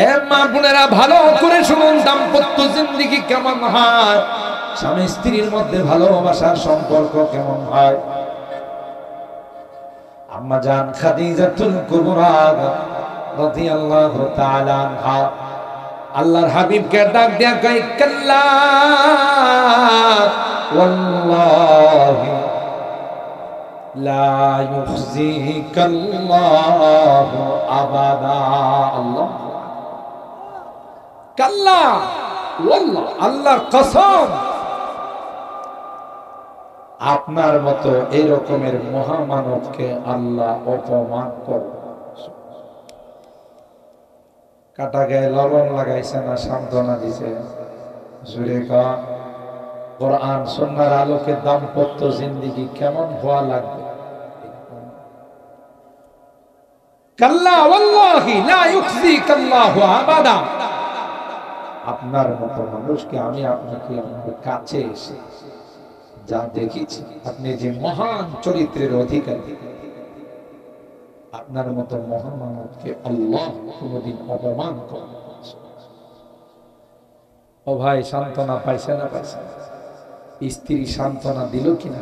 এ মা বোনেরা ভালো করে শুনুন, দাম্পত্য জিন্দেগি কেমন হয়, স্বামী স্ত্রীর মধ্যে ভালোবাসার সম্পর্ক কেমন হয়। আম্মা জান খাদিজাতুল কুবরা রাদিয়াল্লাহু তাআলা আনহা আল্লাহর হাবিবকে ডাক দেয়া কয়, কাল্লা ওয়াল্লাহি লা ইউখজিকাল্লাহু আবাদা। আল্লাহ কাল্লা ওয়াল্লাহ, আল্লাহর কসম, আপনার মতো এই রকমের মহামানবকে আল্লাহ অপমান করবে। কাটা গায়ে লবণ লাগাইছে না সান্ত্বনা দিছে? জুড়ে কর। কোরআন সুন্নাহর আলোকে দাম্পত্য জিন্দেগি কেমন হওয়া লাগবে। কাল্লা ওয়াল্লাহি লা ইউখজিকাল্লাহু আবাদা, আপনার মতো মানুষকে আমি আপনাকে আমার কাছে এসে যা দেখেছি, আপনি যে মহান চরিত্রের অধিকারী, আপনার মতো মহামানবকে আল্লাহ কোনদিন অপমান করে। ও ভাই, সান্ত্বনা পাইছে না পাইছে? স্ত্রী সান্ত্বনা দিল কিনা?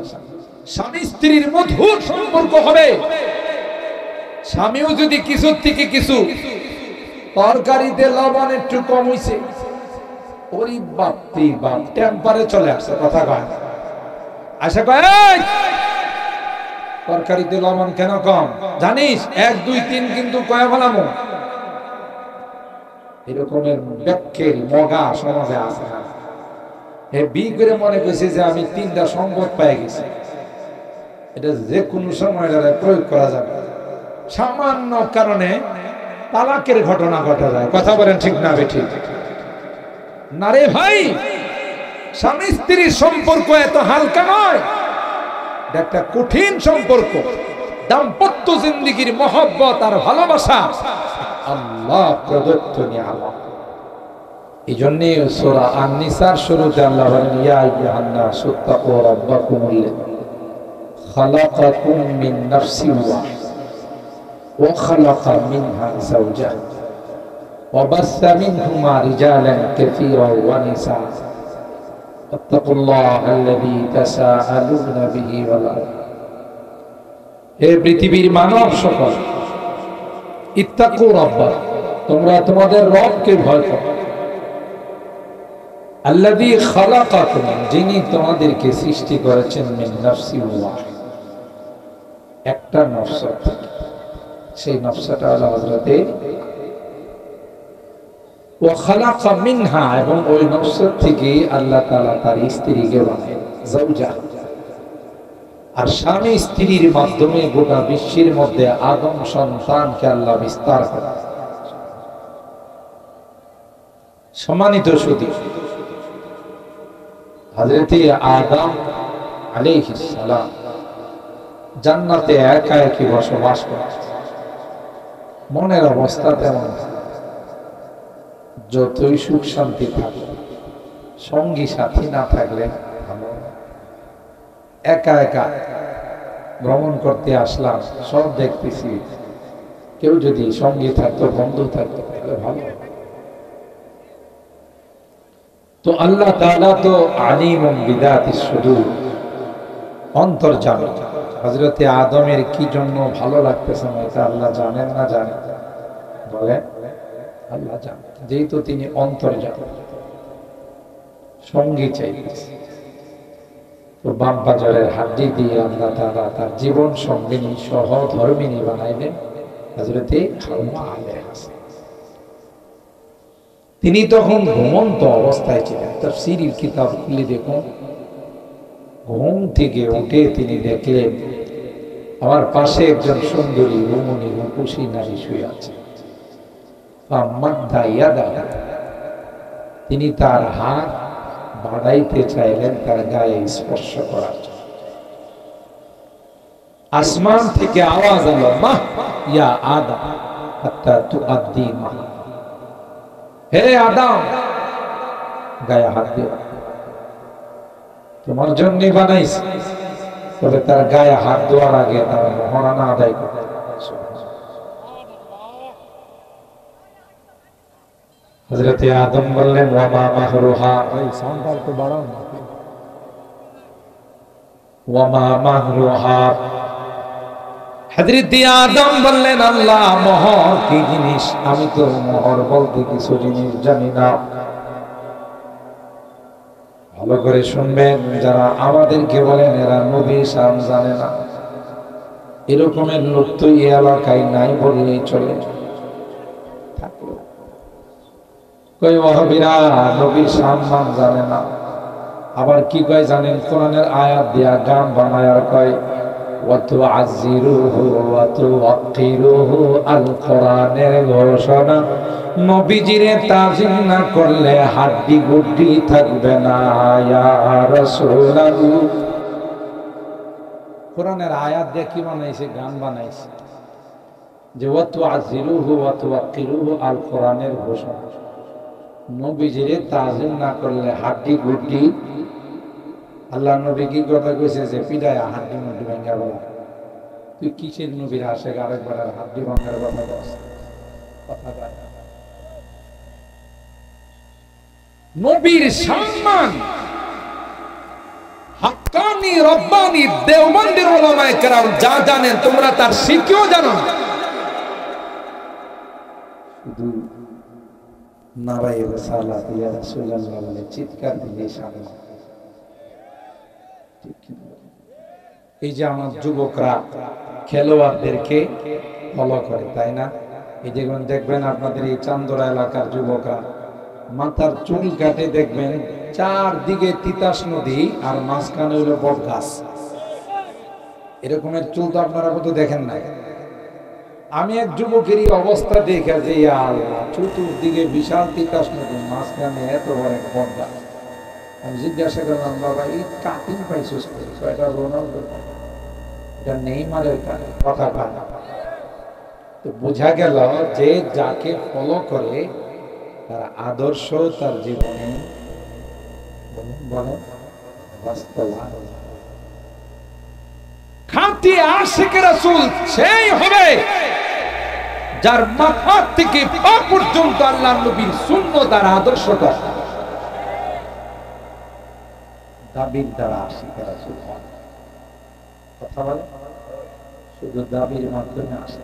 স্বামী স্ত্রীর মধুর সম্পর্ক হবে। স্বামীও যদি কিছু থেকে কিছু তরকারিতে লবণ একটু কম হইছে, ওরে বাপ রে বাপ, টেম্পারে চলে আসছে, কথা কয় আশা কয় তরকারিতে লবণ কেন কম জানিস? 1 2 3 কিন্তু কয়া বলামো। এরকমের ব্যাখ্যের মগা সমাজে আছে না। এ বি করে মনে করছে যে আমি 3টা সম্পদ পেয়ে গেছি, এটা যে কোনো সময় প্রয়োগ করা যাবে। সামান্য কারণে তালাকের ঘটনা ঘটা যায়। কথা বলেন ঠিক না বেঠিক? না রে ভাই, স্বামী স্ত্রীর সম্পর্ক এত হালকা নয়, এটা একটা কঠিন সম্পর্ক। দাম্পত্য জিন্দেগির মহব্বত আর ভালোবাসা আল্লাহ প্রদত্ত নিয়ামত। এই জন্য সূরা আন-নিসার শুরুতে আল্লাহ বলেন, ইয়া আইয়ুহান নাসু তাকু রাব্বাকুমুল্লাযী খালাকাকুম মিন নাফসিন ওয়া খালাকা মিনহা যাওজাহা ওয়া বাসসা মিনহুমা রিজালান কাসীরান ওয়া নিসা আত্তাকুল্লাহাল্লাযী তাসাআলুনা বিহি ওয়াল আরহাম। হে পৃথিবীর মানব সকল, ইত্তাকু রাব্বাকুম, তোমরা তোমাদের রবকে ভয় করো। আল্লাযী খালাকাকুম, যিনি তোমাদেরকে সৃষ্টি করেছেন, মিন নাফসিন ওয়াহিদা, একটা নফস, সেই নফসটা হলো হযরতে ওয়া খালাকা মিনহা, এবং ওই নফস থেকে আল্লাহ তাআলা তার স্ত্রীকে বানালেন, যাওজা। আর স্বামী স্ত্রীর মাধ্যমে গোটা বিশ্বের মধ্যে আদম সন্তানকে আল্লাহ বিস্তার করেন। সম্মানিত সুধী, হযরতে আদম আলাইহিস সালাম জান্নাতে একা একই বসবাস করতেন। মনের অবস্থা তেমন, যতই সুখ শান্তি থাকলে, সঙ্গী সাথী না থাকলে ভালো। একা একা ভ্রমণ করতে আসলাম, সব দেখতেছি, কেউ যদি সঙ্গী থাকতো, বন্ধু থাকতো তাহলে ভালো। তো আল্লাহ তাআলা তো আলিমুম বিদাতিস সুদূর, অন্তর্জামী। হযরতে আদমের কি জন্য ভালো লাগতেছে না এটা আল্লাহ জানেন না? জানেন? বলেন, আল্লাহ জানেন, যেহেতু তিনি অন্তর্জামী। সঙ্গী চাইতেছে, তো বাম পাজরের হাড্ডি দিয়ে আল্লাহ তাআলা তার জীবন সঙ্গিনী সহধর্মিণী বানাইলেন হযরতে হাওয়া আলাইহিস সালাম। তিনি তখন ঘুমন্ত অবস্থায় ছিলেন। তাফসীরের কিতাব খুলে দেখুন, ঘুম থেকে উঠে তিনি দেখলেন আমার পাশে একজন সুন্দরী রমণী রূপসী নারী শুয়ে আছে। তিনি তার হাত বাড়াইতে চাইলেন তার গায়ে স্পর্শ করার জন্য। আসমান থেকে আওয়াজ এলো, মা ইয়া আদম হাত্তা তুআদ্দি মা, হে আদম, গায়ে হাত দিও, তোমার জন্য বানাইছি। তবে তার গায়ে হাত দেওয়ার আগে তার মহারানা আদায় করতে। হযরত আদম বললেন ওয়া মা মাহরুহা, এই সাউন্ডটা একটু বাড়াও না। ওয়া মা মাহরুহা। হযরত আদম বললেন আল্লাহ মোহর কি জিনিস, আমি তো মোহর বলতে কিছু জিনিস জানি না। ভালো করে শুনবেন, যারা আমাদেরকে বলেন এরা নবী শান জানে না, এরকমের লোক তো এই এলাকায় নাই বললেই চলে। কই ওয়াহাবিরা নবীর সম্মান জানে না, আবার কি কয় জানেন? কোরআনের আয়াত দিয়া গান বানায় আর কয় ওয়া তুআযিরুহু ওয়া তুওয়াক্কিরুহু। আল কোরআনের ঘোষণা, নবীজিরে তাজিম না করলে হাড্ডি গুড্ডি থাকবে না ইয়া রাসূলুল্লাহ। কোরআনের আয়াত দিয়ে কি বানাইছে? গান বানাইছে যে ওয়া তুআযিরুহু ওয়া তুওয়াক্কিরুহু। আল কোরআনের ঘোষণা, নবীজিরে তাজিম না করলে হাড্ডি গুড্ডি। আল্লাহ নবী কি কথা কইছে যে পিডায় হাড্ডি মুড্ডি ভাঙা বলা। তুই কিসের নবীর আশেক আরেকবার হাড্ডি ভাঙার কথা বলছ? কথা কয় না। নবীর সম্মান হাক্কানি রব্বানি দেওবন্দের উলামায়ে কেরাম যা জানেন তোমরা তার শিক্ষাও জানো না। শুধু নারায়ে রিসালাত ইয়া রাসূলুল্লাহ বলে চিৎকার দিয়ে সামনে। এই যে আমার যুবকরা খেলোয়াড়দেরকে ফলো করে, তাই না? এই যেমন দেখবেন আপনাদের এই চান্দরা এলাকার যুবকরা মাথার চুল কাটে, দেখবেন চারদিকে তিতাস নদী আর মাঝখানে হইল বট গাছ। এরকমের চুল তো আপনারা কত দেখেন নাই। আমি এক যুবকেরই অবস্থা দেখে যে আল্লাহ, চতুর্দিকে বিশাল তিতাস নদী, মাঝখানে এত বড় এক বট গাছ। আমি জিজ্ঞাসা করলাম বাবা এই কাটিং পাইছিস? এটা রোনাল্ডো, এটা নেইমারের কথা পায় না। তো বোঝা গেল যে যাকে ফলো করে তার আদর্শ তার জীবনে বলে বাস্তবায়ন। খাঁটি আশিক রাসূল সেই হবে যার মাথা থেকে পা পর্যন্ত আল্লাহর নবীর সুন্নাত আর আদর্শটা দাবির দ্বারা আশিক রাসূল হয়। কথা বলে শুধু দাবির মাধ্যমে আসে।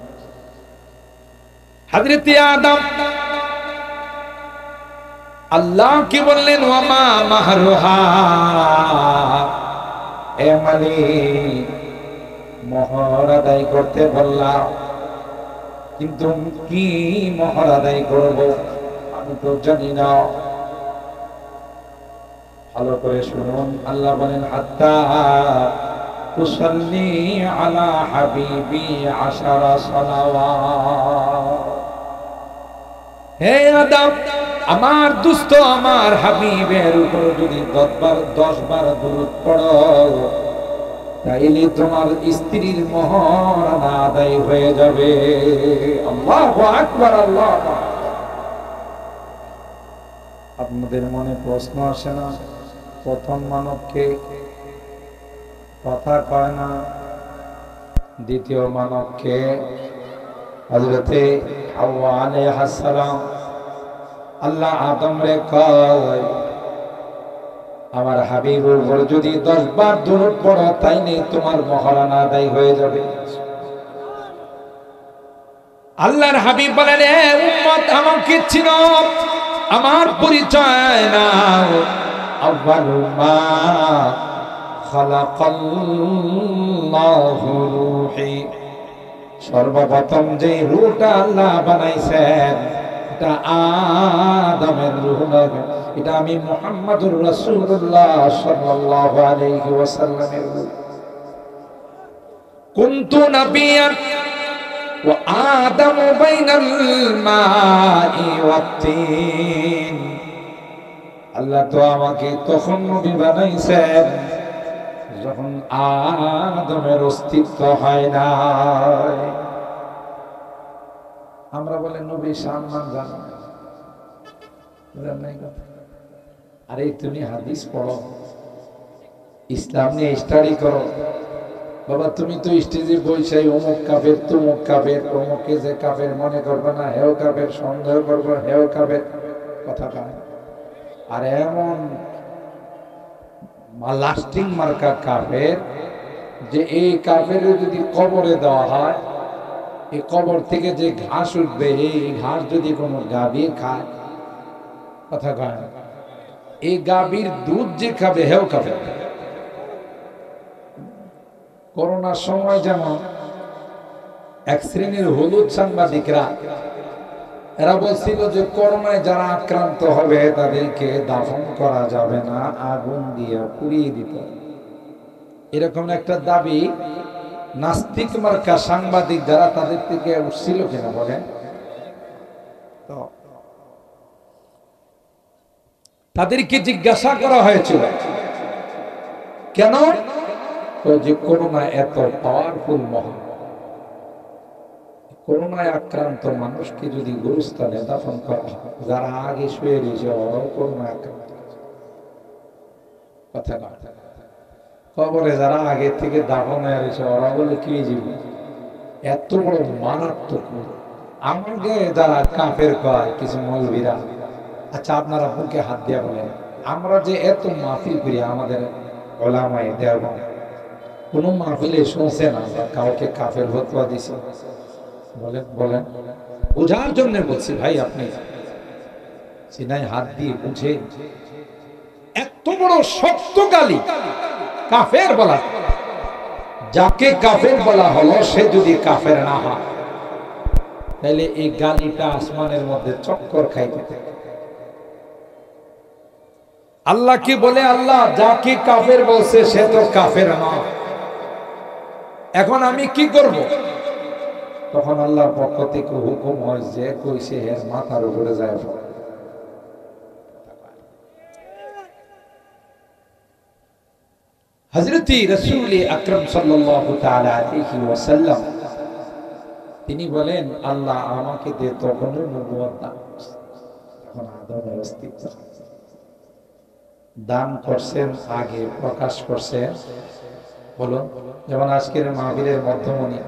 হযরত আদম আল্লাহ কি বললেন ওয়া মা মাহরুহা, এ মালিক মোহর আদায় করতে বললাম, কিন্তু কি মোহর আদায় করব আমি তো জানি না। ভালো করে শুনুন, আল্লাহ বলেন হাত্তা তুসাল্লি আলা হাবিবি 10 সালাওয়াত। হে আদম, আমার দুস্থ আমার হাবিবের উপর যদি 10 বার দুরূদ পড়ো তাইলে তোমার স্ত্রীর মোহর আদায় হয়ে যাবে। আল্লাহু আকবার, আল্লাহ। আপনাদের মনে প্রশ্ন আসে না প্রথম মানবকে? কথা কয় না। দ্বিতীয় মানবকে হযরতে হাওয়া আলাইহিস সালাম। আল্লাহ আদম রে কয় আমার হাবিবের উপর যদি 10 বার দুরূদ পড়ো তাইলে তোমার মোহরানা আদায় হয়ে যাবে। আল্লাহর হাবিব বলেন এ উম্মত আমাকে চিনো, আমার পরিচয় নাও। আউয়ালু মা খালাকাল্লাহু রূহি, সর্বপ্রথম যে রূহটা আল্লাহ বানাইছেন এটা আদমের রূহ নয়, এটা আমি মুহাম্মদুর রাসূলুল্লাহ সাল্লাল্লাহু আলাইহি ওয়াসাল্লামের রূহ। কুনতু নাবিয়ান ওয়া আদামু বাইনাল মাই ওয়াত তিন। আল্লাহ তো আমাকে তখন নবী বানাইছেন যখন আদমের অস্তিত্ব হয় নাই। আমরা বলে নবী সম্মান জানো না, আরে তুমি হাদিস পড়ো, ইসলাম নিয়ে স্টাডি করো। বাবা তুমি তো স্টেজে বইসাই অমুক কাফের তমুক কাফের, অমুককে যে কাফের মনে করবে না হেও কাফের, সন্দেহ করবো হেও কাফের। কথা কয়। আর এমন লাস্টিং মার্কা কাফের যে এই কাফের যদি কবরে দেওয়া হয়, এই কবর থেকে যে ঘাস উঠবে, এই ঘাস যদি কোনো গাভী খায়, কথা কয়, এই গাভীর দুধ যে খাবে হেও খাবে। করোনার সময় যেমন এক শ্রেণীর হলুদ সাংবাদিকরা এরা বলছিল যে করোনায় যারা আক্রান্ত হবে তাদেরকে দাফন করা যাবে না, আগুন দিয়ে পুড়িয়ে দিতে হবে। এরকম একটা দাবি নাস্তিক মার্কা সাংবাদিক যারা তাদের থেকে উঠছিল কিনা বলেন তো? তাদেরকে জিজ্ঞাসা করা হয়েছিল কেন, যে করোনা এত পাওয়ারফুল মহামারী, করোনায় আক্রান্ত মানুষকে যদি গোরস্থানে দাফন করা হয়, যারা আগে শুয়ে রয়েছে ওরাও করোনায় আক্রান্ত, কথা না, কবরে যারা আগে থেকে দাফন হয়ে রয়েছে ওরা বলে কি জীবন এত বড় মারাত্মক। আমাকে যারা কাফের কয় কিছু মৌলবীরা, আচ্ছা আপনারা বুকে হাত দিয়া বলেন, আমরা যে এত মাহফিল করি, আমাদের ওলামায়ে দেওবন্দ কোন মাহফিলে শুনছে না কাউকে কাফের ফতোয়া দিছে? বলেন বলেন, বোঝার জন্য বলছি ভাই, আপনি সিনায় হাত দিয়ে বুঝে এত বড় শক্ত গালি কাফের বলা, যাকে কাফের বলা হলো সে যদি কাফের না হয় তাহলে এই গালিটা আসমানের মধ্যে চক্কর খাইতে থাকে। আল্লাহ কি বলে, আল্লাহ যাকে কাফের বলছে সে তো কাফের না, এখন আমি কি করব? তখন আল্লাহর পক্ষ থেকে হুকুম হয় যে কইছে এর মাথার উপরে যায়। হযরত রাসূল আকরাম সাল্লাল্লাহু তাআলা আলাইহি ওয়াসাল্লাম তিনি বলেন, আল্লাহ আমাকে দে তখন নবুয়ত দান, তখন আদমের অস্তিত্ব দান করছেন, আগে প্রকাশ করছেন। বলুন, যেমন আজকের মাহফিলের মধ্যমণি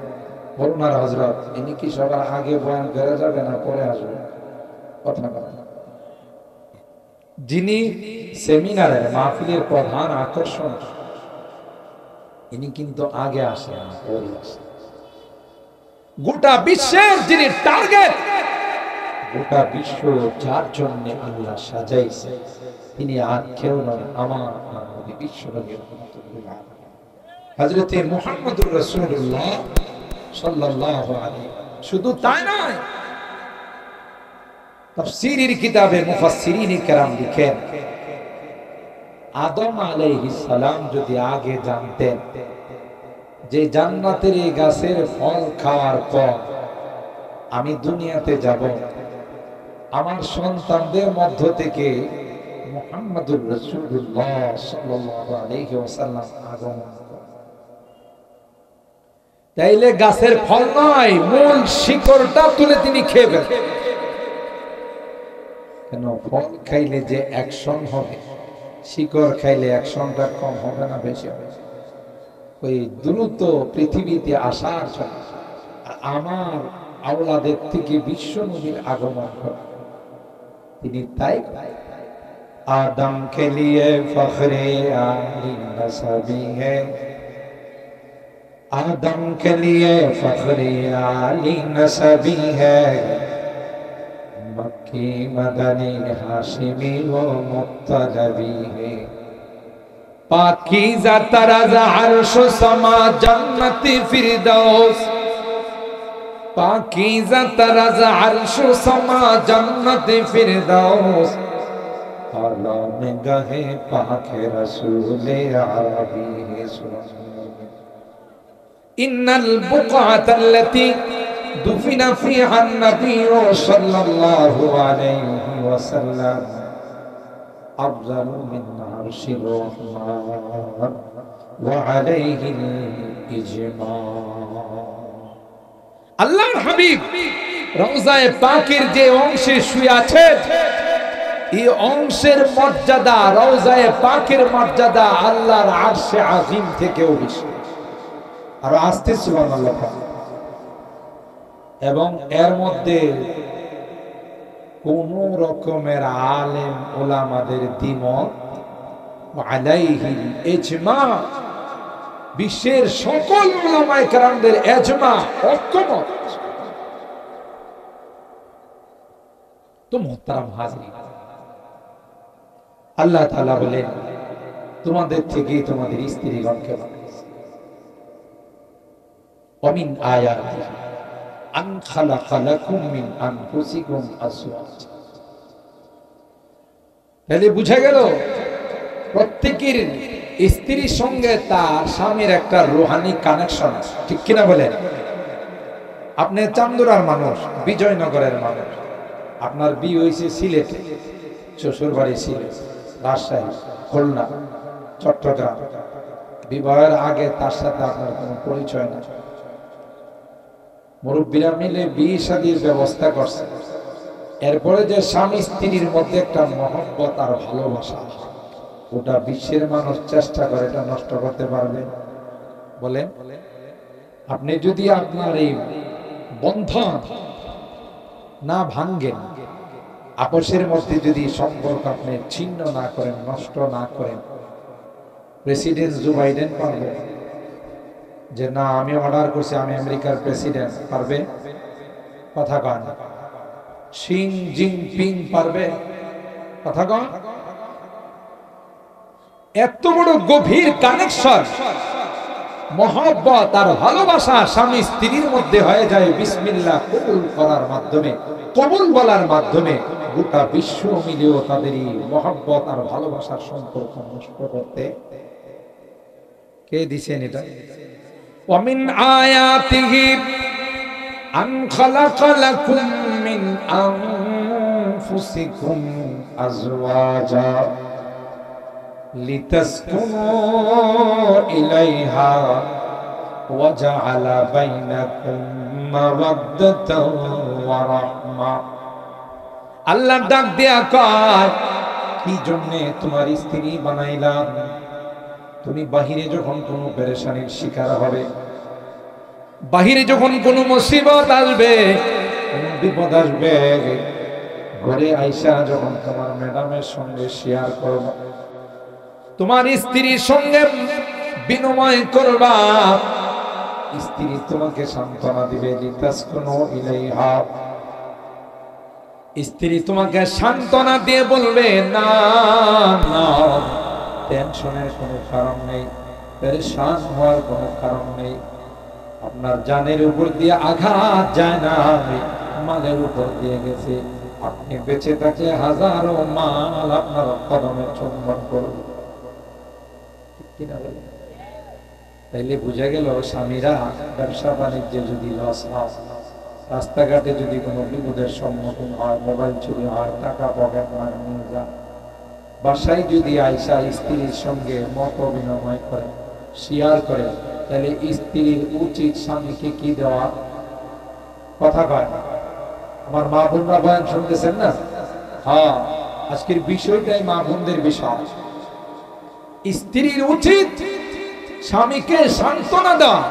বলুনার হযরত, ইনি কি সবার আগে বয়ান করে যাবে না পরে আসবে? কথা বলেন। যিনি সেমিনারের মাহফিলের প্রধান আকর্ষণ, ইনি কিন্তু আগে আসেন না পরে আসেন। গোটা বিশ্বের যিনি টার্গেট, গোটা বিশ্ব যার জন্য আল্লাহ সাজাইছে, তিনি আর কেউ নয়, আমার নবী বিশ্বনবী হযরত মুহাম্মদুর রাসূলুল্লাহ সাল্লাল্লাহু আলাইহি। শুধু তাই নয়, তাফসীরের কিতাবে মুফাসসিরিন কেরাম লিখেন, আদম আলাইহিস সালাম যদি আগে জানতেন যে জান্নাতের এই গাছের ফল খাওয়ার পর আমি দুনিয়াতে যাব, আমার সন্তানদের মধ্য থেকে মুহাম্মদুর রাসূলুল্লাহ সাল্লাল্লাহু আলাইহি ওয়াসাল্লাম আগমন করবেন, তাইলে গাছের ফল নয়, মূল শিকড়টা তুলে তিনি খেবেন। কেন? ফল খাইলে যে অ্যাকশন হবে, শিকড় খাইলে অ্যাকশনটা কম হবে না বেশি হবে? ওই দ্রুত পৃথিবীতে আসার জন্য আমার আওলাদের থেকে বিশ্ব নবীর আগমন করে তিনি তাই आदम के लिए फख्रे आली नसबी है, आदम के लिए फख्रे आली नसबी है, मक्की मदनी हाशिमी वो मुत्तलबी है, पाकीज़ा तराज़ा अर्श समा जन्नती फिरदौस, पाकीज़ा तराज़ा अर्श समा जन्नती फिरदौस, आला में गहे पाके रसूले आरबी है इन्नल बुक़अतल्लती दुफिना फ़ीहा नबी सल्लल्लाहु अलैहि वसल्लम अफ़ज़लु मिन अर्शिर रहमान व अलैहिल इजमा। আল্লাহর হাবিব রওজায়ে পাকের যে অংশে শুয়ে আছেন, এই অংশের মর্যাদা, রওজায়ে পাকের মর্যাদা আল্লাহর আরশে আজিম থেকেও বেশি। আর আস্তে সুবহানাল্লাহ। এবং এর মধ্যে কোন রকমের আলেম ওলামাদের দ্বিমত আলাইহি ইজমা, বিশ্বের সকল উলামায়ে কেরামদের ইজমা, ঐক্যমত। তো মুহতারাম হাজিরিন, আল্লাহ তাআলা বলেন তোমাদের থেকে তোমাদের স্ত্রীগণকে বানিয়েছি। ওমিন আয়াতিহি আন খালাকা লাকুম মিন আনফুসিকুম আজওয়াজা। তাহলে বুঝা গেল প্রত্যেকের স্ত্রীর সঙ্গে তার স্বামীর একটা রূহানি কানেকশন আছে, ঠিক কিনা বলেন? আপনি চান্দুরার মানুষ, বিজয়নগরের মানুষ, আপনার বিয়ে হয়েছে সিলেটে, শ্বশুর বাড়ি সিলেট, রাজশাহী, খুলনা, চট্টগ্রাম। বিবাহের আগে তার সাথে আপনার কোনো পরিচয় না, মুরব্বীরা মিলে বিয়ে শাদীর ব্যবস্থা করছে। এরপরে যে স্বামী স্ত্রীর মধ্যে একটা মহব্বত আর ভালোবাসা, ওটা বিশ্বের মানুষ চেষ্টা করে এটা নষ্ট করতে পারবে? বলেন। আপনি যদি আপনার এই বন্ধন না ভাঙ্গেন, আপসের মধ্যে যদি সম্পর্ক আপনি ছিন্ন না করেন, নষ্ট না করেন, প্রেসিডেন্ট জো বাইডেন পারবে যে না আমি অর্ডার করছি আমি আমেরিকার প্রেসিডেন্ট? পারবে? কথা কন। শি জিনপিং পারবে? কথা কন। এত বড় গভীর কানেকশন, মহব্বত আর ভালোবাসা স্বামী স্ত্রীর মধ্যে হয়ে যায় বিসমিল্লাহ কবুল করার মাধ্যমে, কবুল বলার মাধ্যমে। গোটা বিশ্ব মিলেও তাদের এই মহব্বত আর ভালোবাসার সম্পর্ক নষ্ট করতে কে দিছেন এটা? ওয়ামিন আয়াতিহি আন খালাকা লাকুম মিন আনফুসিকুম আজওয়াজা লিতাসকুনু ইলাইহা ওয়া জাআলা বাইনাকুম মাওয়াদ্দাতাও ওয়া রাহমা। আল্লাহ ডাক দেয়া কয়, কি জন্য তোমার স্ত্রী বানাইলাম? তুমি বাহিরে যখন কোনো পেরেশানির শিকার হবে, বাহিরে যখন কোনো মুসিবত আসবে, কোনো বিপদ আসবে, ঘরে আইসা যখন তোমার ম্যাডামের সঙ্গে শেয়ার করবা, তোমার স্ত্রীর সঙ্গে বিনিময় করবা, স্ত্রী তোমাকে সান্ত্বনা দিবে। লিতাসকুনু ইলাইহা, স্ত্রী তোমাকে সান্ত্বনা দিয়ে বলবে না না, টেনশনের কোনো কারণ নেই, পেরেশান হওয়ার কোনো কারণ নেই। আপনার জানের উপর দিয়ে আঘাত যায় না, মালের উপর দিয়ে গেছে। আপনি বেঁচে থাকলে হাজারো মাল আপনার কদমে চুম্বন করবে। তাইলে বুঝা গেল স্বামীরা ব্যবসা বাণিজ্যে যদি লস হয়, রাস্তাঘাটে যদি কোনো বিপদের সম্মুখীন হয়, মোবাইল চুরি হয়, টাকা পকেট মার নিয়ে যায়, বাসায় যদি আয়সা স্ত্রীর সঙ্গে মত বিনিময় করে, শেয়ার করে, তাহলে স্ত্রীর উচিত স্বামীকে কি দেওয়া? কথা কয় না? আমার মা বোনরা বয়ান শুনতেছেন না? হ্যাঁ, আজকের বিষয়টাই মা বোনদের বিষয়। স্ত্রীর উচিত স্বামীকে সান্ত্বনা দেওয়া।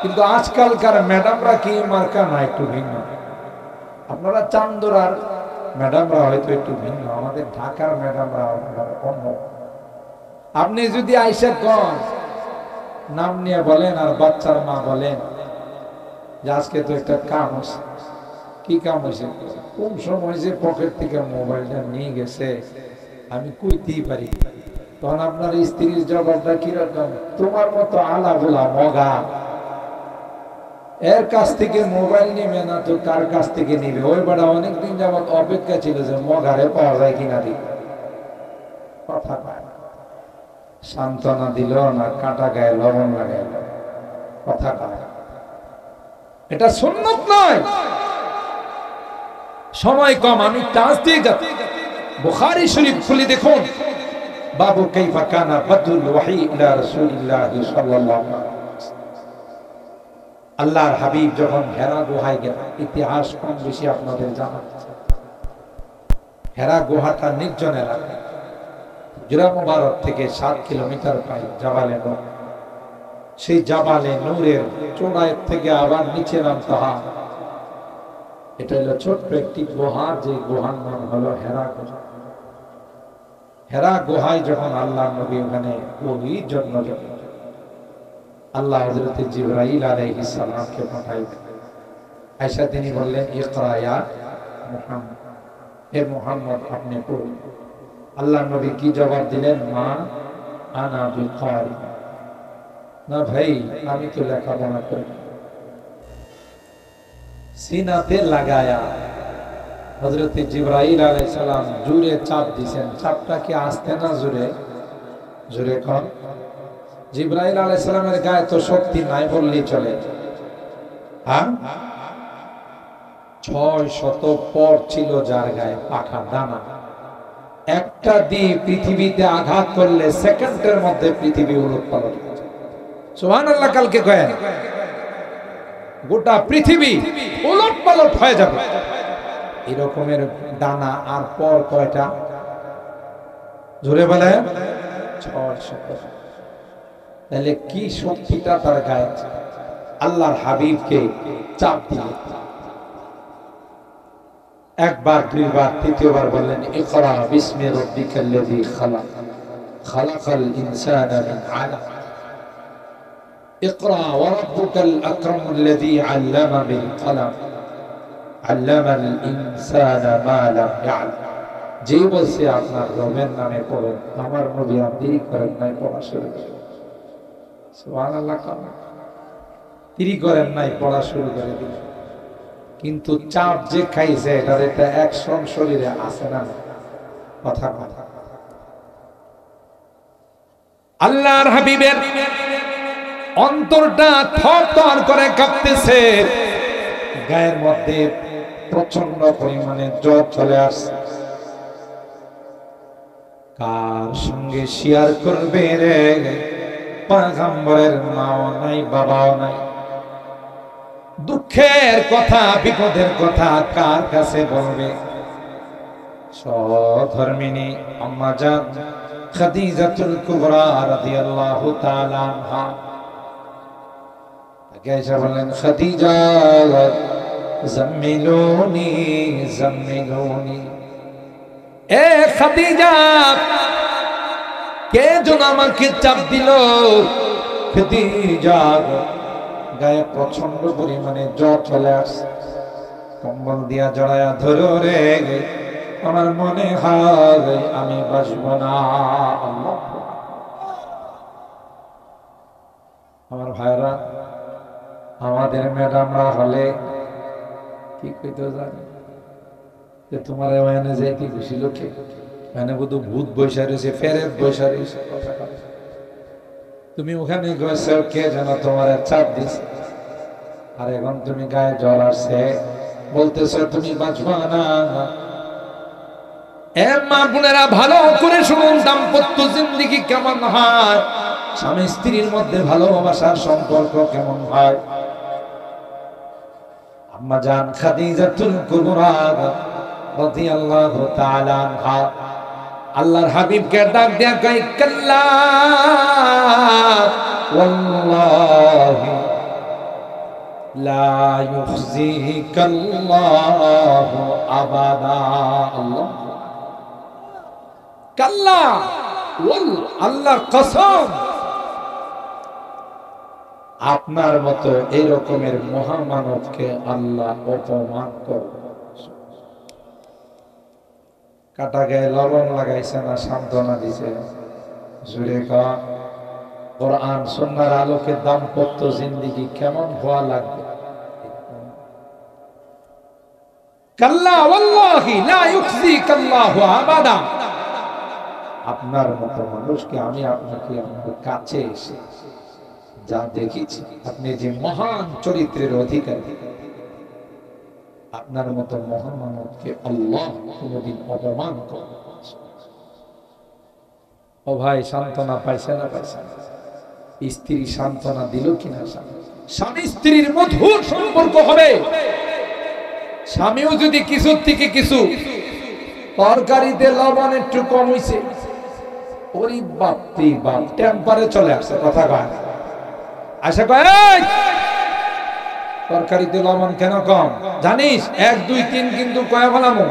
কিন্তু আজকালকার ম্যাডামরা কি মার্কা না একটু ভিন্ন। আপনারা চান্দরার ম্যাডামরা হয়তো একটু ভিন্ন, আমাদের ঢাকার ম্যাডামরা অন্য। আপনি যদি আইসা কন নাম নিয়ে বলেন আর বাচ্চার মা বলেন যে আজকে তো একটা কাম হচ্ছে, কি কাম হয়েছে? কোন সময় যে পকেট থেকে মোবাইলটা নিয়ে গেছে আমি কইতেই পারি। তখন আপনার স্ত্রীর জবাবটা কিরকম? তোমার মতো আলা বোলা মগা এর কাছ থেকে মোবাইল নিবে না তো কার কাছ থেকে নিবে? ওই বেড়া অনেকদিন যাবত অপেক্ষা ছিল যে মগারে পাওয়া যায় কিনা দিই। কথা পায় না, সান্ত্বনা দিল না, কাটা গায়ে লবণ লাগাইল। কথা পায়, এটা সুন্নত নয়। সময় কম, আমি টাচ দিয়ে যাচ্ছি। বুখারী শরীফ খুলে দেখুন, বাবু কাইফা কানা বাদুল ওয়াহি ইলা রাসূলিল্লাহ সাল্লাল্লাহু আলাইহি ওয়াসাল্লাম। আল্লাহর হাবিব যখন হেরা গুহায় গেলেন, ইতিহাস কম বেশি আপনাদের জানা। হেরা গুহাটা নির্জন এলাকা, হিজরা মুবারক থেকে 7 কিলোমিটার পাই জাবালে নূর। সেই জাবালে নূরের চূড়ায় থেকে আবার নিচে নামতে হয়। এটা হলো ছোট্ট একটি গুহা, যে গুহার নাম হলো হেরা গুহা। হেরা গুহায় যখন আল্লাহ নবী ওখানে ওহির জন্য আল্লাহ হযরত জিবরাইল আলাইহিস সালামকে পাঠাইলেন। আয়েশা তিনি বললেন, ইকরা ইয়া মুহাম্মদ, হে মুহাম্মদ আপনি পড়ুন। আল্লাহ নবী কি জবাব দিলেন? মা আনা বিকারি, না ভাই আমি তো লেখাপড়া করি। সিনাতে লাগায়া হযরত জিবরাইল আলাইহিস সালাম জোরে চাপ দিয়েছেন। চাপটা কি আস্তে না জোরে? জোরে কোন? জিবরাইল আলাইহিস সালামের গায়ে তো শক্তি নাই বললেই চলে। হ্যাঁ, 600 পর ছিল যার গায়ে পাখা দানা। একটা দিয়ে পৃথিবীতে আঘাত করলে সেকেন্ডের মধ্যে পৃথিবী উলটপালট হয়ে যায়। সুবহানাল্লাহ। কালকে কয়েন গোটা পৃথিবী উলটপালট হয়ে যাবে এরকমের ডানা। আর পর কয়টা? জোরে বলে 600। তাহলে কি শক্তিটা তার গায়ে! আল্লাহর হাবিবকে চাপ দিলেন একবার, দুইবার, তৃতীয়বার বললেন, ইকরা বিসমি রাব্বিকাল্লাযী খালাক, খালাকাল ইনসানা মিন আলাক, ইকরা ওয়া রাব্বুকাল আকরামুল্লাযী আল্লামা বিল কলম, আল্লামাল ইনসানা মা লাম ইয়ালাম। যে বলছে আপনার রবের নামে পড়ুন, আমার নবী আর দেরি করেন নাই, পড়া শুরু করেন। সুবহানাল্লাহ। দেরি করেন নাই, পড়া শুরু করে দিলেন। কিন্তু চাপ যে খাইছে এটার একটা অ্যাকশন শরীরে আছে না? কথা কথা। আল্লাহর হাবিবের অন্তরটা থরথর করে কাঁপতেছে, গায়ের মধ্যে প্রচন্ড পরিমাণে জ্বর চলে আসছে। কার সঙ্গে শেয়ার করবে রে? পয়গম্বরের মাও নাই, বাবাও নাই। দুঃখের কথা, বিপদের কথা কার কাছে বলবে? সহধর্মিনী আম্মা জান খাদিজাতুল কুবরা রাদিয়াল্লাহু তাআলা আনহা তাকে এসে বললেন, খাদিজা জাম্মিলুনি জাম্মিলুনি, এ খাদিজা কে যেন আমাকে চাপ দিল? খাদিজা গায়ে প্রচন্ড পরিমাণে জ্বর চলে আসছে, কম্বল দিয়া জড়ায়া ধরো রে, আমার মনে হয় আমি বাঁচব না। আমার ভাইরা, আমাদের ম্যাডামরা হলে কি কইতো জানি যে তোমার ওখানে যাইতে খুশি লোকে মানে বুধ ভূত বৈশা রয়েছে, ফেরেত বৈশা রয়েছে। তুমি ওখানে গেছো, কে যেন তোমার চাপ দিছে, আর এখন তুমি গায়ে জ্বর আসছে, বলতেছো তুমি বাঁচবা না। এ মা বোনেরা, ভালো করে শুনুন, দাম্পত্য জিন্দেগি কেমন হয়, স্বামী স্ত্রীর মধ্যে ভালোবাসার সম্পর্ক কেমন হয়। আম্মা জান খাদিজাতুল কুবরা রাদিয়াল্লাহু তাআলা আনহা আল্লাহর হাবিবকে ডাক দেয়া কয়, কাল্লা ওয়াল্লাহি লা ইউখজিকাল্লাহু আবাদা। আল্লাহ, কাল্লা আল্লাহর কসম, আপনার মতো এই রকমের মহামানবকে আল্লাহ অপমান করবে। কাটা গায়ে লবণ লাগাইছে না সান্ত্বনা দিছে? জুড়ে কর। কোরআন সুন্নাহর আলোকে দাম্পত্য জিন্দেগি কেমন হওয়া লাগবে? কাল্লা ওয়াল্লাহি লা ইউখজিকাল্লাহু আবাদা। আপনার মতো মানুষকে আমি আপনাকে আপনার কাছে এসে যা দেখেছি, আপনি যে মহান চরিত্রের অধিকারী, আপনার মতো মহামানবকে আল্লাহ কোনদিন অপমান করে। ও ভাই, সান্ত্বনা পাইছে না পাইছে? স্ত্রী সান্ত্বনা দিল কিনা? স্বামী স্ত্রীর মধুর সম্পর্ক হবে। স্বামীও যদি কিছু থেকে কিছু তরকারিতে লবণ একটু কম হইছে, ওরে বাপরে বাপ, টেম্পারে চলে আসছে। কথা কয়, আশা কয় তরকারিতে লবণ কেন কম জানিস? 1 2 3 কিন্তু কয়া ফেলামো।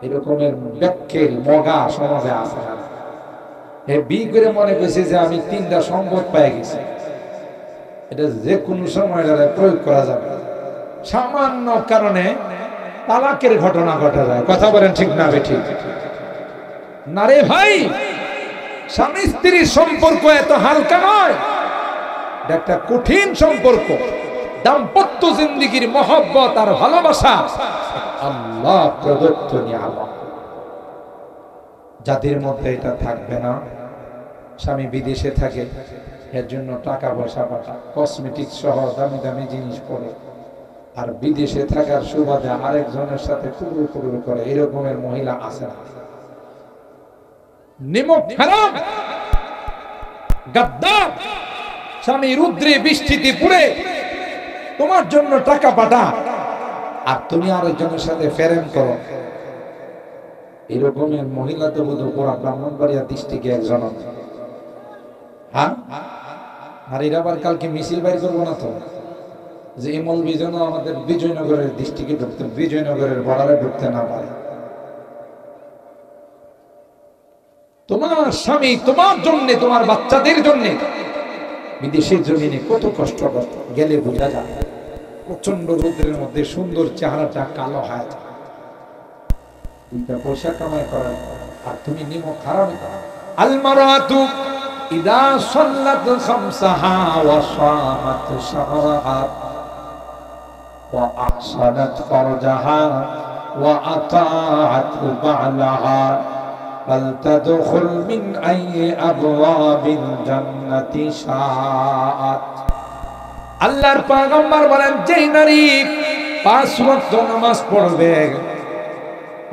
এরকমের ব্যাখ্যের মগা সমাজে আছে না। এ বি করে মনে করছে যে আমি 3টা সম্পদ পেয়ে গেছি। এটা যে কোনো সময় প্রয়োগ করা যাবে। সামান্য কারণে তালাকের ঘটনা ঘটা যায়। কথা বলেন ঠিক না বেঠিক? না রে ভাই, স্বামী স্ত্রীর সম্পর্ক এত হালকা নয়, এটা একটা কঠিন সম্পর্ক। দাম্পত্য জিন্দেগীর মহব্বত আর ভালোবাসা আল্লাহ প্রদত্ত নিয়ামত। যাদের মধ্যে এটা থাকবে না, স্বামী বিদেশে থাকে, এর জন্য টাকা পয়সা পাঠা, কসমেটিক্স সহ দামি দামি জিনিস পরে, আর বিদেশে থাকার সুবাদে আরেকজনের সাথে টুকরো টুকরো করে, এরকমের মহিলা আছে না? নিমক হারাম, গাদ্দার, স্বামী রুদ্রে বৃষ্টিতে পুড়ে তোমার জন্য টাকা পাঠা, আর তুমি আরেকজনের সাথে প্রেম করো। এরকমের মহিলা তো বোধ পুরা ব্রাহ্মণবাড়িয়া ডিস্ট্রিক্টে একজন। হ্যাঁ, আর এরা আবার কালকে মিছিল বাইর করবো না তো, যে এমল বিজন আমাদের বিজয়নগরের ডিস্ট্রিক্টে ঢুকতে, বিজয়নগরের বর্ডারে ঢুকতে না পারে। তোমার স্বামী তোমার জন্য, তোমার বাচ্চাদের জন্য বিদেশের জমিনে কত কষ্ট করত, গেলে বোঝা যায়। প্রচন্ড রোদের মধ্যে সুন্দর চেহারাটা কালো হয়, দুইটা পয়সা কামাই করার, আর তুমি নিমক হারাম করো। আল মারাতু ইদা সাল্লাত খামসাহা ওয়া সামাত শাহরাহা ওয়া আহসানাত ফারজাহা ওয়া আতাআত বা'লাহা ফালতাদখুল মিন আইয়ি আবওয়াবিল জান্নাতি শাআত। আল্লাহর পয়গম্বর বলেন, যেই নারী 5 ওয়াক্ত নামাজ পড়বে,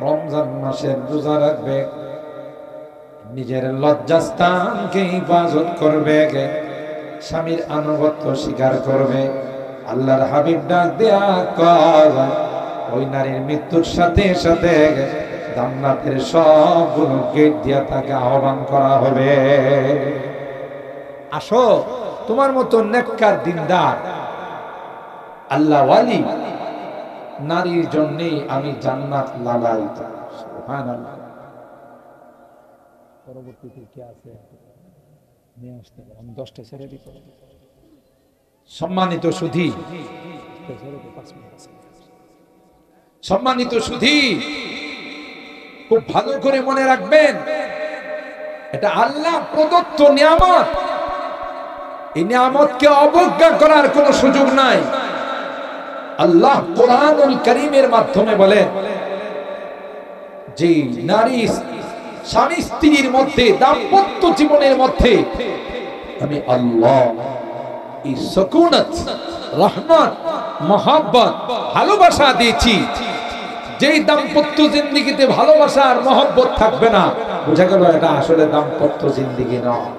রমজান মাসের রোজা রাখবে, নিজের লজ্জাস্থানকে হিফাজত করবে, স্বামীর আনুগত্য স্বীকার করবে, আল্লাহর হাবিব ডাক দেয়া কয়, ওই নারীর মৃত্যুর সাথে সাথে জান্নাতের সবগুলো গেট দিয়া তাকে আহ্বান করা হবে। আসো, তোমার মতো নেককার দিনদার আল্লাহ ওয়ালি নারীর জন্যই আমি জান্নাত লালায়িত। সুবহানাল্লাহ। পরবর্তীতে কি আছে নিয়ে আসতে পারে, আমি 10টা ছেড়ে দিই। সম্মানিত সুধী, সম্মানিত সুধী, খুব ভালো করে মনে রাখবেন, এটা আল্লাহ প্রদত্ত নিয়ামত। এই নিয়ামতকে অবজ্ঞা করার কোনো সুযোগ নাই। আল্লাহ কোরআনুল কারীমের মাধ্যমে বলেন যে নারী স্বামী স্ত্রীর মধ্যে, দাম্পত্য জীবনের মধ্যে আমি আল্লাহ এই সুকুনাত, রহমত, মহব্বত, ভালোবাসা দিয়েছি। যেই দাম্পত্য জিন্দেগিতে ভালোবাসা আর মহব্বত থাকবে না, বোঝা গেল এটা আসলে দাম্পত্য জিন্দেগি নয়।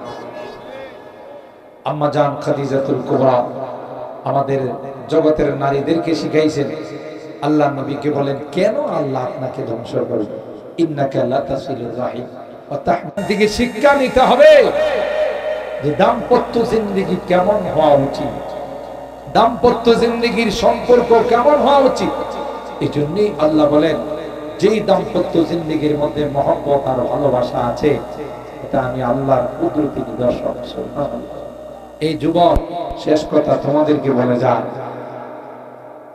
আম্মা জান খাদিজাতুল কুবরা আমাদের জগতের নারীদেরকে শিখাইছেন। আল্লাহ নবীকে বলেন, কেন আল্লাহ আপনাকে ধ্বংস করবে? ইন্নাকা লাতাসিলুর রাহিম। দিকে শিক্ষা নিতে হবে যে দাম্পত্য জিন্দেগি কেমন হওয়া উচিত, দাম্পত্য জিন্দেগির সম্পর্ক কেমন হওয়া উচিত। এই জন্যই আল্লাহ বলেন, যেই দাম্পত্য জিন্দেগির মধ্যে মহব্বত আর ভালোবাসা আছে, এটা আমি আল্লাহর কুদরতি নিদর্শন। সুবহানাল্লাহ। এই যুবক, শেষ কথা তোমাদেরকে বলে যায়,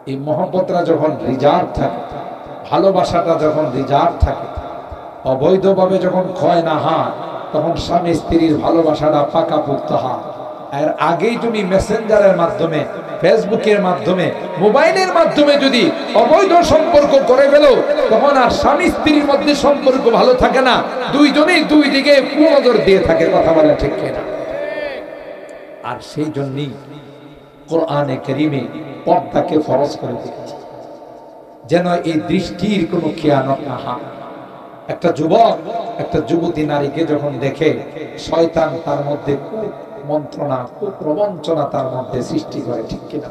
এই মহব্বতটা যখন রিজার্ভ থাকে, ভালোবাসাটা যখন রিজার্ভ থাকে, অবৈধভাবে যখন ক্ষয় না হয়, তখন স্বামী স্ত্রীর ভালোবাসাটা পাকা পুক্ত হয়। এর আগেই তুমি মেসেঞ্জারের মাধ্যমে, ফেসবুকের মাধ্যমে, মোবাইলের মাধ্যমে যদি অবৈধ সম্পর্ক করে ফেলো, তখন আর স্বামী স্ত্রীর মধ্যে সম্পর্ক ভালো থাকে না, দুইজনেই দুই দিকে কুনজর দিয়ে থাকে। কথা বলে ঠিক কিনা? আর সেই জন্যই কোরআনে কারীমে পর্দাকে ফরজ করে দিয়েছে, যেন এই দৃষ্টির কোনো খেয়ানত না হয়। একটা যুবক একটা যুবতী নারীকে যখন দেখে, শয়তান তার মধ্যে মন্ত্রণা, প্রবঞ্চনা তার মধ্যে সৃষ্টি করে। ঠিক কিনা?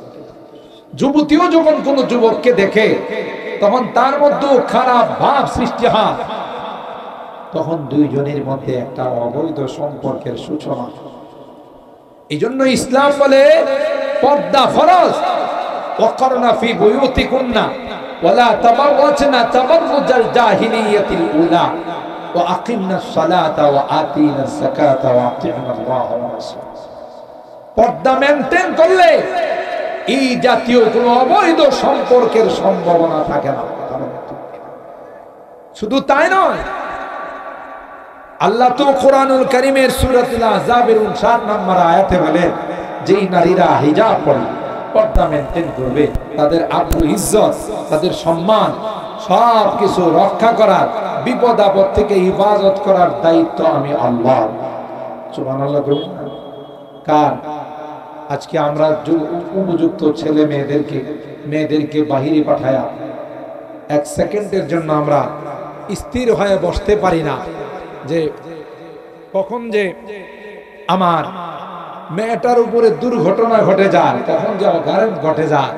যুবতীও যখন কোন যুবককে দেখে, তখন তার মধ্যে খারাপ ভাব সৃষ্টি হয়, তখন দুইজনের মধ্যে একটা অবৈধ সম্পর্কের সূচনা। এই জন্য ইসলাম বলে পর্দা ফরজ। ওয়াকরনা ফি বুয়ুতিকুন্না ওয়ালা তাবাররাজনা তাবাররুজাল জাহিলিয়াতিল উলা ওয়া আকিমনাস সালাতা ওয়া আতিনাস যাকাতা ওয়া আতিউনাল্লাহ ওয়া রাসূল। পর্দা মেইনটেইন করলে এই জাতীয় কোনো অবৈধ সম্পর্কের সম্ভাবনা থাকে না। শুধু তাই নয়, আল্লাহ তো কোরআনুল কারীমের সূরাতুল আহজাবের 59 নম্বর আয়াতে বলেন, যেই নারীরা হিজাব পরে পর্দা মেইনটেইন করবে, তাদের আব্রু ইজ্জত, তাদের সম্মান সব কিছু রক্ষা করার, বিপদ আপদ থেকে হিফাজত করার দায়িত্ব আমি আল্লাহ। সুবহানাল্লাহ। কার? আজকে আমরা উপযুক্ত ছেলে মেয়েদেরকে বাহিরে পাঠায়া এক সেকেন্ডের জন্য আমরা স্থির হয়ে বসতে পারি না যে কখন যে আমার মেয়েটার উপরে দুর্ঘটনা ঘটে যায়, কখন যে অকারণ ঘটে যায়।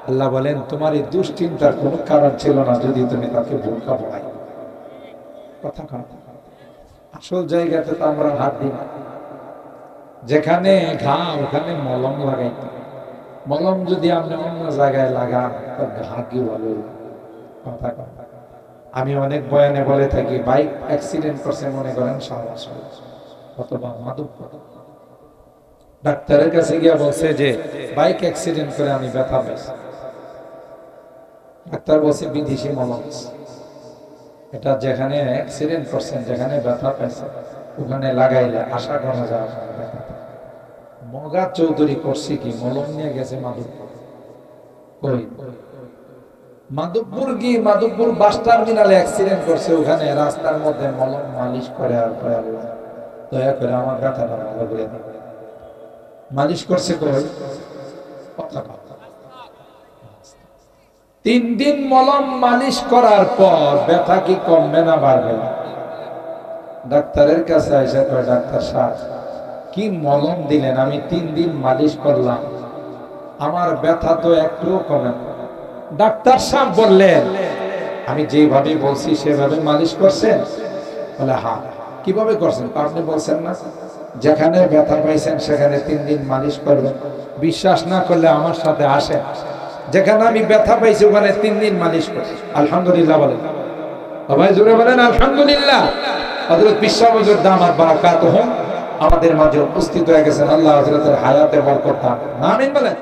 আল্লাহ বলেন, তোমার এই দুশ্চিন্তার কোনো কারণ ছিল না যদি তুমি তাকে বোরকা পরাই। কথা কন, আসল জায়গাতে তো আমরা হাত দিই না। যেখানে ঘা ওখানে মলম লাগাইতে, মলম যদি আপনি অন্য জায়গায় লাগান তো ঘা কি বলে। কথা কন, আমি অনেক বয়ানে বলে থাকি, বাইক অ্যাক্সিডেন্ট করছে মনে করেন সাহস অথবা মাদক, ডাক্তারের কাছে গিয়ে বলছে যে বাইক অ্যাক্সিডেন্ট করে আমি ব্যথা পেয়েছি। ডাক্তার বলছে বিদেশি মলম, এটা যেখানে অ্যাক্সিডেন্ট করছেন, যেখানে ব্যথা পেয়েছে ওখানে লাগাইলে আশা করা যায়। মগা চৌধুরী করছে কি, মলম নিয়ে গেছে মাধবপুর। কই মাধবপুর কি? মাধবপুর বাস টার্মিনালে অ্যাক্সিডেন্ট করছে, ওখানে রাস্তার মধ্যে মলম মালিশ করে আর দয়া করে আমার ব্যথাটা ভালো করে দিন। মালিশ করছে কই? 3 দিন মলম মালিশ করার পর ব্যথা কি কমবে না বাড়বে? ডাক্তারের কাছে এসে কয়, ডাক্তার সাহেব কি মলম দিলেন, আমি 3 দিন মালিশ করলাম, আমার ব্যথা তো একটুও কমে না। ডাক্তার সাহেব বললেন, আমি যেভাবে বলছি সেভাবে মালিশ করছেন? বলে হ্যাঁ। কিভাবে করছেন? আপনি বলছেন না যেখানে ব্যথা পাইছেন সেখানে 3 দিন মালিশ করবেন। বিশ্বাস না করলে আমার সাথে আসেন, যেখানে আমি ব্যথা পাইছি ওখানে 3 দিন মালিশ করছি। আলহামদুলিল্লাহ বলেন, সবাই জোরে বলেন আলহামদুলিল্লাহ। হযরত পীর সাহেব হুজুর দামাত বারাকাতুহু আমাদের মাঝে উপস্থিত হয়ে গেছেন। আল্লাহ হযরতের হায়াতে বরকত দান। আমিন বলেন।